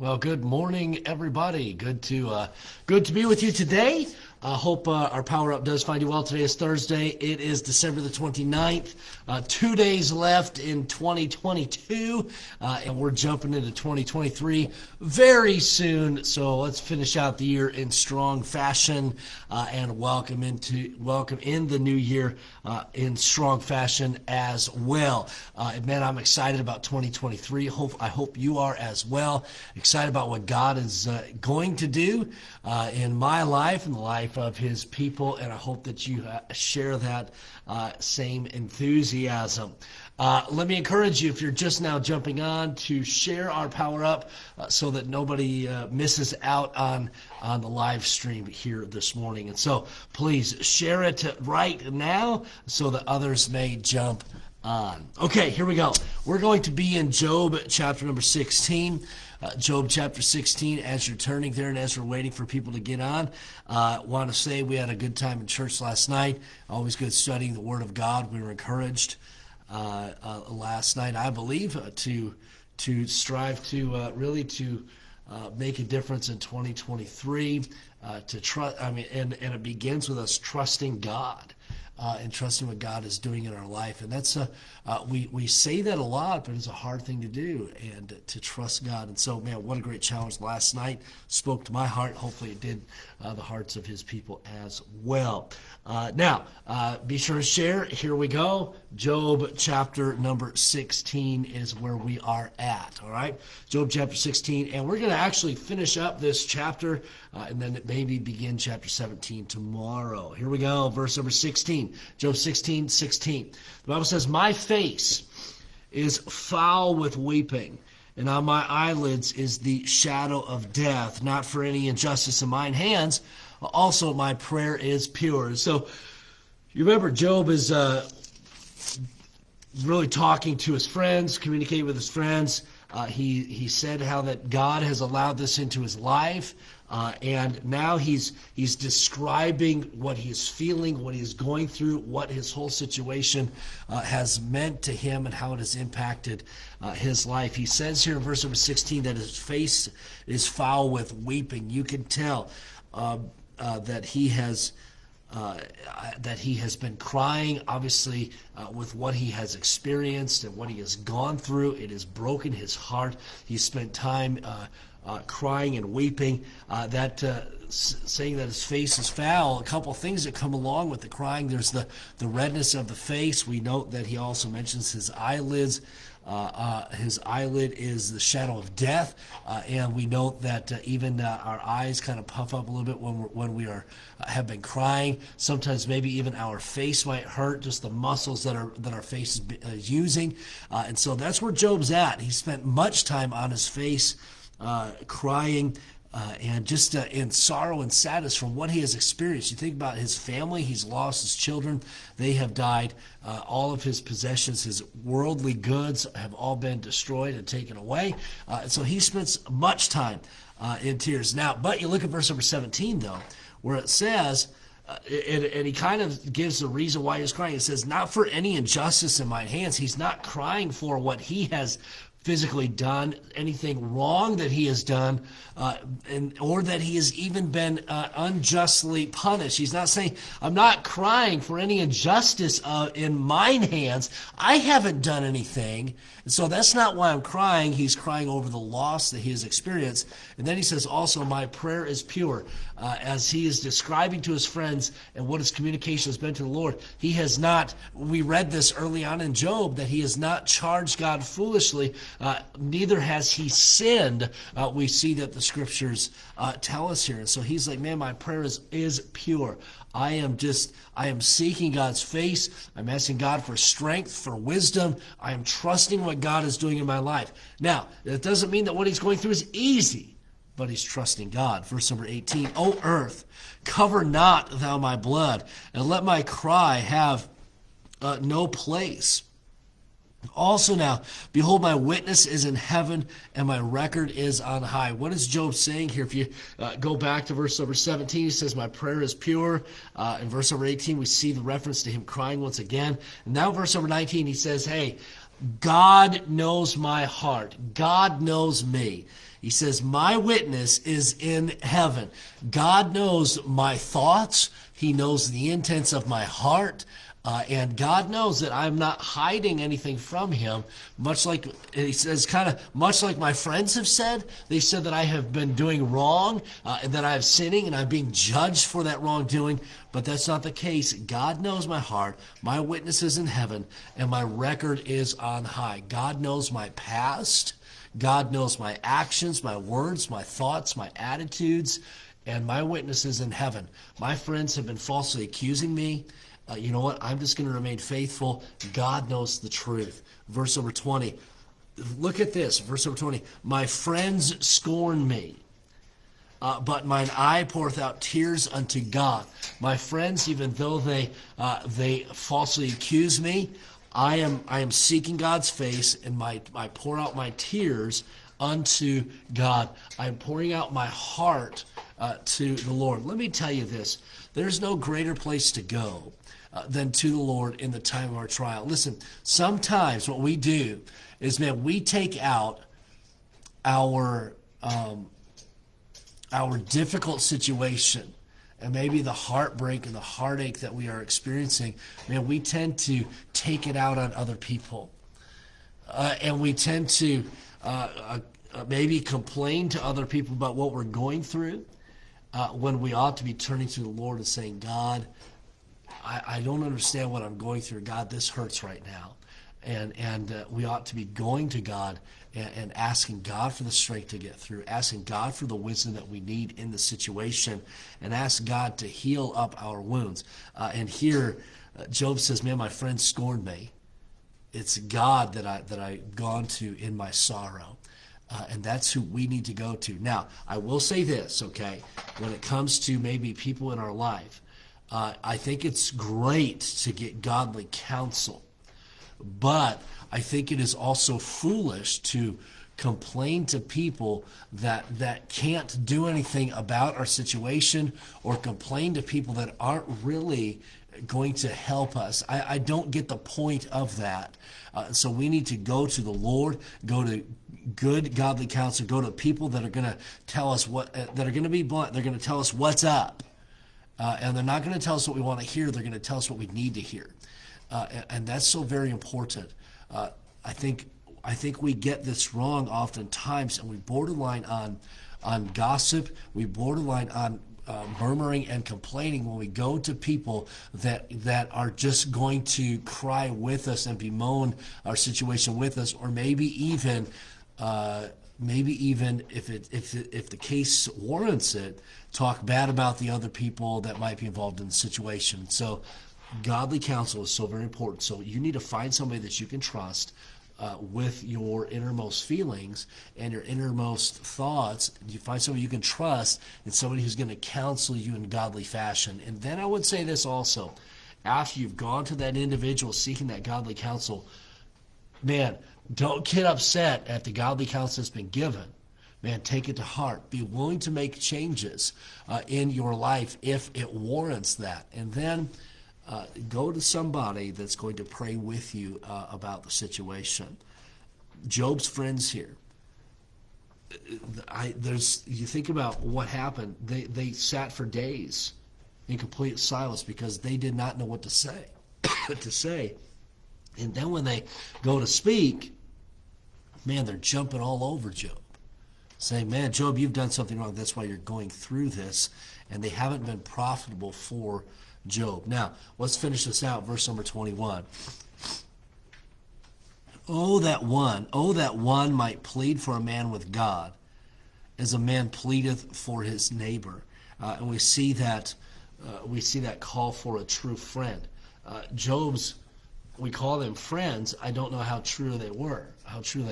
Well, good morning, everybody. Good to be with you today. I hope our Power Up does find you well. Today is Thursday. It is December the 29th. 2 days left in 2022, and we're jumping into 2023 very soon. So let's finish out the year in strong fashion and welcome in the new year in strong fashion as well. Man, I'm excited about 2023. I hope you are as well. Excited about what God is going to do in my life and the life of his people, and I hope that you share that same enthusiasm. Let me encourage you, if you're just now jumping on, to share our Power Up so that nobody misses out on the live stream here this morning. And so please share it right now so that others may jump on. Okay, here we go. We're going to be in Job chapter number 16. Job chapter 16, as you're turning there and as we're waiting for people to get on, want to say we had a good time in church last night. Always good studying the Word of God. We were encouraged last night, I believe, to strive to really to make a difference in 2023. To trust, and it begins with us trusting God. And trusting what God is doing in our life. And that's we say that a lot, but it's a hard thing to do, and to trust God. And so, man, what a great challenge last night. Spoke to my heart. Hopefully it did the hearts of his people as well. Now, be sure to share. Here we go. Job chapter number 16 is where we are at, all right? Job chapter 16, and we're going to actually finish up this chapter and then maybe begin chapter 17 tomorrow. Here we go, verse number 16, Job 16:16. The Bible says, "My face is foul with weeping, and on my eyelids is the shadow of death, not for any injustice in mine hands. Also, my prayer is pure." So, you remember Job is really talking to his friends, communicating with his friends. He said how that God has allowed this into his life, and now he's describing what he is feeling, what he is going through, what his whole situation has meant to him, and how it has impacted his life. He says here in verse number 16 that his face is foul with weeping. You can tell that he has been crying, obviously, with what he has experienced and what he has gone through. It has broken his heart. He spent time crying and weeping. Saying that his face is foul, a couple things that come along with the crying. There's the redness of the face. We note that he also mentions his eyelids. His eyelid is the shadow of death, and we note that even our eyes kind of puff up a little bit when we have been crying. Sometimes maybe even our face might hurt, just the muscles that our face is using, and so that's where Job's at. He spent much time on his face crying. And just in sorrow and sadness from what he has experienced. You think about his family. He's lost his children. They have died. All of his possessions, his worldly goods have all been destroyed and taken away. And so he spends much time in tears. Now, but you look at verse number 17, though, where it says, and he kind of gives the reason why he's crying. It says, "Not for any injustice in mine hands." He's not crying for what he has physically done, anything wrong that he has done, or that he has even been unjustly punished. He's not saying, "I'm not crying for any injustice in mine hands. I haven't done anything, and so that's not why I'm crying." He's crying over the loss that he has experienced. And then he says, "Also, my prayer is pure." As he is describing to his friends and what his communication has been to the Lord, he has not, we read this early on in Job, that he has not charged God foolishly, neither has he sinned. We see that the scriptures tell us here. And so he's like, man, my prayer is pure. I am seeking God's face. I'm asking God for strength, for wisdom. I am trusting what God is doing in my life. Now, that doesn't mean that what he's going through is easy, but he's trusting God. Verse number 18, "O earth, cover not thou my blood, and let my cry have no place. Also now, behold, my witness is in heaven, and my record is on high." What is Job saying here? If you go back to verse number 17, he says, "My prayer is pure." In verse number 18, we see the reference to him crying once again. And now verse number 19, he says, hey, God knows my heart. God knows me. He says, my witness is in heaven. God knows my thoughts. He knows the intents of my heart. And God knows that I'm not hiding anything from him, much like he says, much like my friends have said. They said that I have been doing wrong, and that I am sinning, and I'm being judged for that wrongdoing. But that's not the case. God knows my heart. My witness is in heaven, and my record is on high. God knows my past. God knows my actions, my words, my thoughts, my attitudes, and my witness is in heaven. My friends have been falsely accusing me. You know what? I'm just going to remain faithful. God knows the truth. Verse number 20. Look at this. Verse number 20. My friends scorn me, but mine eye poureth out tears unto God. My friends, even though they falsely accuse me, I am seeking God's face, and I pour out my tears unto God. I am pouring out my heart to the Lord. Let me tell you this. There's no greater place to go than to the Lord in the time of our trial. Listen, sometimes what we do is, man, we take out our difficult situation, and maybe the heartbreak and the heartache that we are experiencing, man, we tend to take it out on other people. And we tend to maybe complain to other people about what we're going through, when we ought to be turning to the Lord and saying, God, I don't understand what I'm going through. God, this hurts right now. And we ought to be going to God and asking God for the strength to get through, asking God for the wisdom that we need in the situation, and ask God to heal up our wounds. And here, Job says, man, my friends scorned me. It's God that I've gone to in my sorrow. And that's who we need to go to. Now, I will say this, okay, when it comes to maybe people in our life, I think it's great to get godly counsel, but I think it is also foolish to complain to people that can't do anything about our situation, or complain to people that aren't really going to help us. I don't get the point of that. So we need to go to the Lord, go to good godly counsel, go to people that are going to tell us that are going to be blunt. They're going to tell us what's up. And they're not going to tell us what we want to hear. They're going to tell us what we need to hear. And that's so very important. I think we get this wrong oftentimes, and we borderline on gossip. We borderline on murmuring and complaining when we go to people that are just going to cry with us and bemoan our situation with us, or maybe even if the case warrants it, talk bad about the other people that might be involved in the situation. So godly counsel is so very important. So you need to find somebody that you can trust with your innermost feelings and your innermost thoughts. You find somebody you can trust, and somebody who's going to counsel you in godly fashion. And then I would say this also. After you've gone to that individual seeking that godly counsel, man, don't get upset at the godly counsel that's been given. Man, take it to heart. Be willing to make changes in your life if it warrants that. And then go to somebody that's going to pray with you about the situation. Job's friends here. You think about what happened. They sat for days in complete silence because they did not know what to say. And then when they go to speak, man, they're jumping all over Job, saying, man, Job, you've done something wrong. That's why you're going through this. And they haven't been profitable for Job. Now, let's finish this out. Verse number 21. Oh, that one might plead for a man with God, as a man pleadeth for his neighbor. And we see that call for a true friend. Job's, we call them friends. I don't know how true they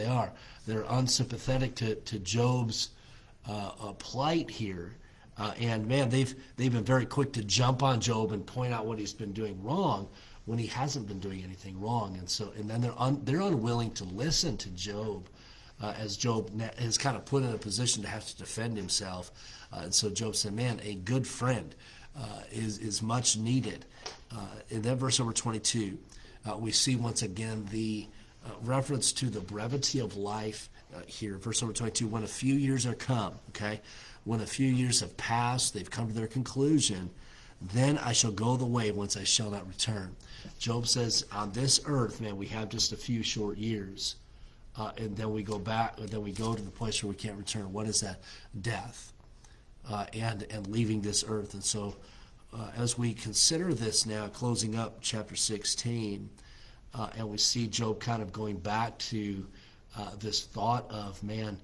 are. They're unsympathetic to Job's plight here. And man, they've been very quick to jump on Job and point out what he's been doing wrong when he hasn't been doing anything wrong. And then they're unwilling to listen to Job, as Job is kind of put in a position to have to defend himself. And so Job said, man, a good friend is much needed. In that verse number 22, we see once again the reference to the brevity of life here. Verse number 22, when a few years are come, okay? When a few years have passed, they've come to their conclusion, then I shall go the way whence I shall not return. Job says, on this earth, man, we have just a few short years. And then we go back, and then we go to the place where we can't return. What is that? Death. And leaving this earth. And so as we consider this now, closing up chapter 16, and we see Job kind of going back to this thought of, man,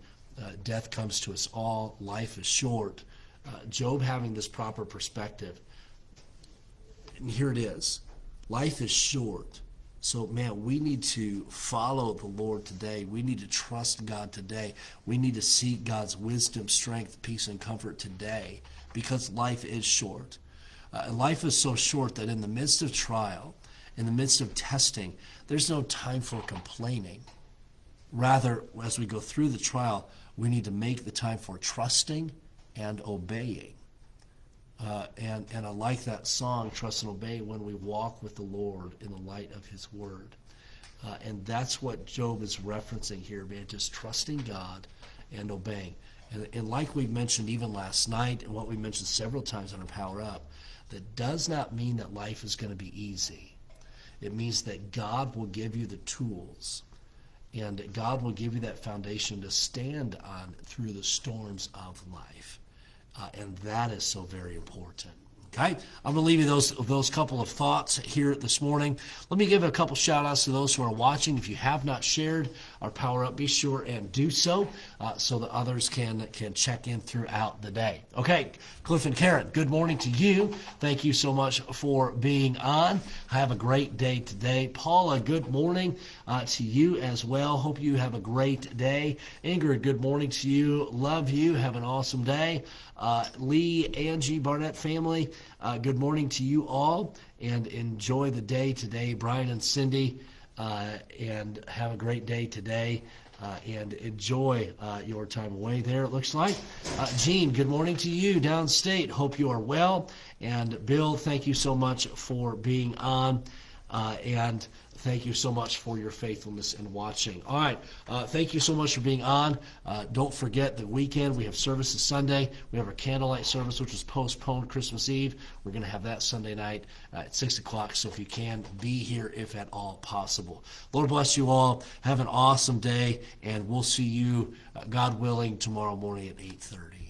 death comes to us all, life is short. Job having this proper perspective. And here it is. Life is short. So, man, we need to follow the Lord today. We need to trust God today. We need to seek God's wisdom, strength, peace, and comfort today, because life is short. Life is so short that in the midst of trial, in the midst of testing, there's no time for complaining. Rather, as we go through the trial, we need to make the time for trusting and obeying. And I like that song, Trust and Obey, when we walk with the Lord in the light of his word. And that's what Job is referencing here, man, just trusting God and obeying. And like we mentioned even last night, and what we mentioned several times on our Power Up, that does not mean that life is going to be easy. It means that God will give you the tools, and God will give you that foundation to stand on through the storms of life. And that is so very important. Okay, I'm going to leave you those couple of thoughts here this morning. Let me give a couple shout outs to those who are watching. If you have not shared our Power Up, be sure and do so that others can check in throughout the day. Okay, Cliff and Karen, good morning to you. Thank you so much for being on. Have a great day today. Paula, good morning to you as well. Hope you have a great day. Ingrid, good morning to you. Love you. Have an awesome day. Lee, Angie, Barnett family, good morning to you all, and enjoy the day today. Brian and Cindy, and have a great day today, and enjoy your time away there, it looks like. Gene, good morning to you downstate. Hope you are well. And Bill, thank you so much for being on, and thank you so much for your faithfulness in watching. All right, thank you so much for being on. Don't forget the weekend. We have services Sunday. We have our candlelight service, which was postponed Christmas Eve. We're going to have that Sunday night at 6 o'clock, so if you can, be here if at all possible. Lord bless you all. Have an awesome day, and we'll see you, God willing, tomorrow morning at 8:30.